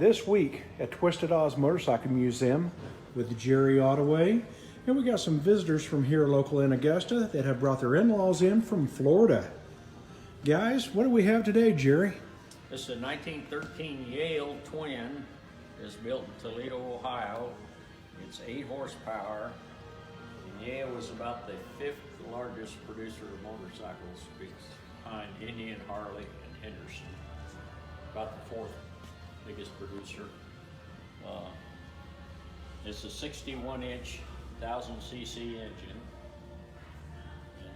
this week at Twisted Oz Motorcycle Museum with Jerry Ottaway. And we got some visitors from here local in Augusta that have brought their in-laws in from Florida. Guys, what do we have today, Jerry? This is a 1913 Yale twin. It's built in Toledo, Ohio. It's 8 horsepower. And Yale was about the 5th largest producer of motorcycles behind Indian, Harley, and Henderson. About the 4th biggest producer. It's a 61-inch, 1,000cc engine. And,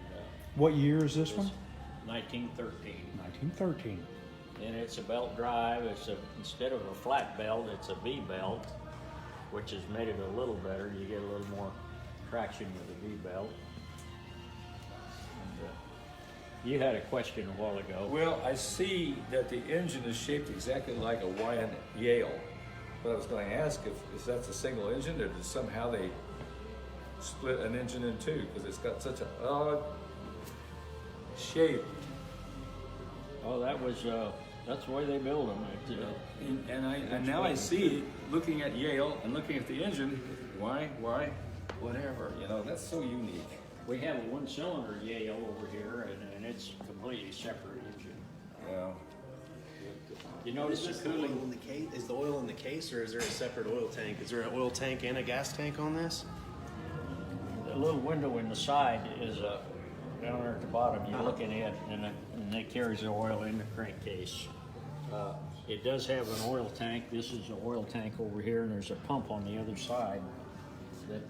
what year is this one? 1913. 1913. And it's a belt drive. Instead of a flat belt, it's a V belt, which has made it a little better. You get a little more traction with a V belt. And, you had a question a while ago. Well, I see that the engine is shaped exactly like a Wyand Yale. But I was going to ask if that's a single engine, or did somehow they split an engine in two, because it's got such an odd shape. Oh, that's the way they build them. And now I see, looking at Yale and looking at the engine, why, whatever. You know, that's so unique. We have a 1-cylinder Yale over here, and it's a completely separate engine. Yeah. You notice the cooling. In the case, is the oil in the case, or is there a separate oil tank? Is there an oil tank and a gas tank on this? The little window in the side is down there at the bottom. You look in it, and it carries the oil in the crankcase. It does have an oil tank. This is an oil tank over here, and there's a pump on the other side. That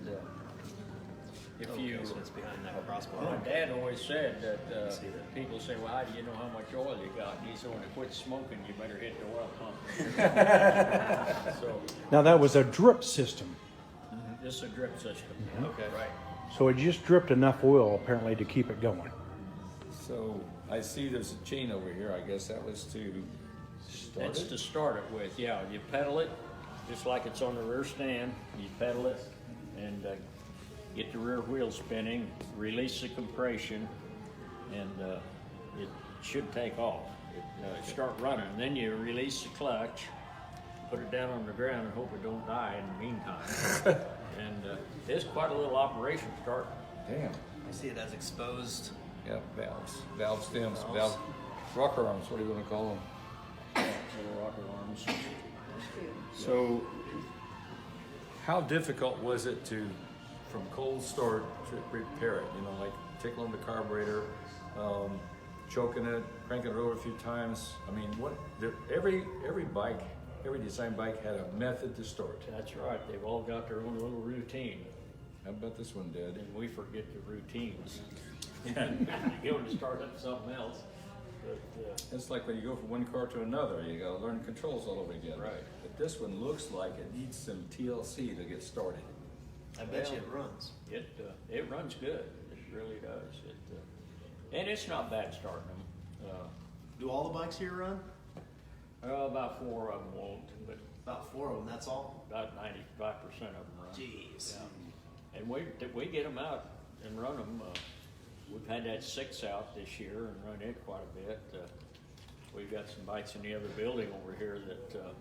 if you, so it's behind that crossbar. my dad always said that people say, "Well, how do you know how much oil you got?" And he said, "When you quit smoking, you better hit the oil pump." So Now that was a drip system. this is a drip system. Okay, right. So it just dripped enough oil apparently to keep it going. So I see there's a chain over here. I guess that was to start That's it. to start it with, yeah. You pedal it, just like it's on the rear stand. You pedal it and get the rear wheel spinning, release the compression, and it should take off. Start running. And then you release the clutch, put it down on the ground, and hope it don't die in the meantime. And it's quite a little operation start. Damn. I see it as exposed. Yeah, valve stems, valve rocker arms. What do you want to call them? Little rocker arms. So, how difficult was it from cold start to repair it? You know, like tickling the carburetor, choking it, cranking it over a few times. I mean, every bike, every design bike had a method to start. That's right. They've all got their own little routine, I bet this one did. and we forget the routines. You go to start up something else. But, It's like when you go from one car to another, you gotta learn controls all over again. Right. But this one looks like it needs some TLC to get started. I bet you it runs. It runs good. It really does. And it's not bad starting them. Do all the bikes here run? About 4 of them won't, but About 4 of them, that's all? about 95% of them run. Jeez. Yeah. And we get them out and run them. We've had that 6 out this year and run it quite a bit. We've got some bikes in the other building over here that,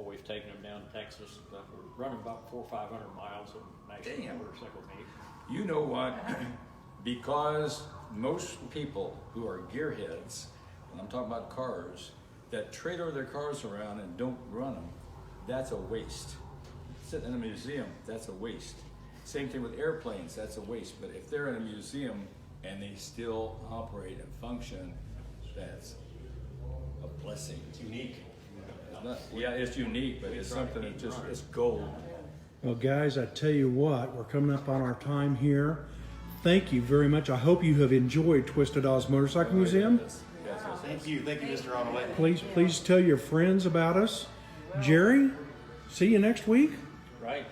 we've taken them down to Texas. We're running about 400 or 500 miles of national Damn. motorcycle meet. You know what? Because most people who are gearheads, and I'm talking about cars, that trade over their cars around and don't run them, that's a waste. Sitting in a museum, that's a waste. Same thing with airplanes, that's a waste. But if they're in a museum and they still operate and function, that's a blessing. It's unique. Yeah, it's unique, but it's something that just, it's gold. Well, guys, I tell you what, we're coming up on our time here. Thank you very much. I hope you have enjoyed Twisted Oz Motorcycle Museum. Thank you, Mr. Ottaway. Please tell your friends about us. Jerry, see you next week. Right?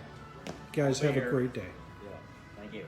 Guys, I'll be have a here. great day.